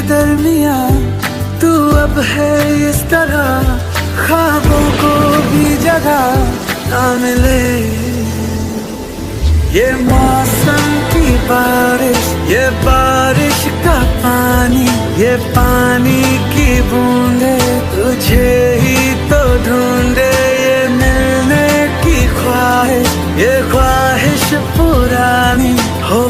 दरमिया तू अब है इस तरह, ख्वाबों को भी जगह ना मिले। ये मौसम की बारिश, ये बारिश का पानी, ये पानी की बूंदे तुझे ही तो ढूंढे। ये मिलने की ख्वाहिश, ये ख्वाहिश पुरानी हो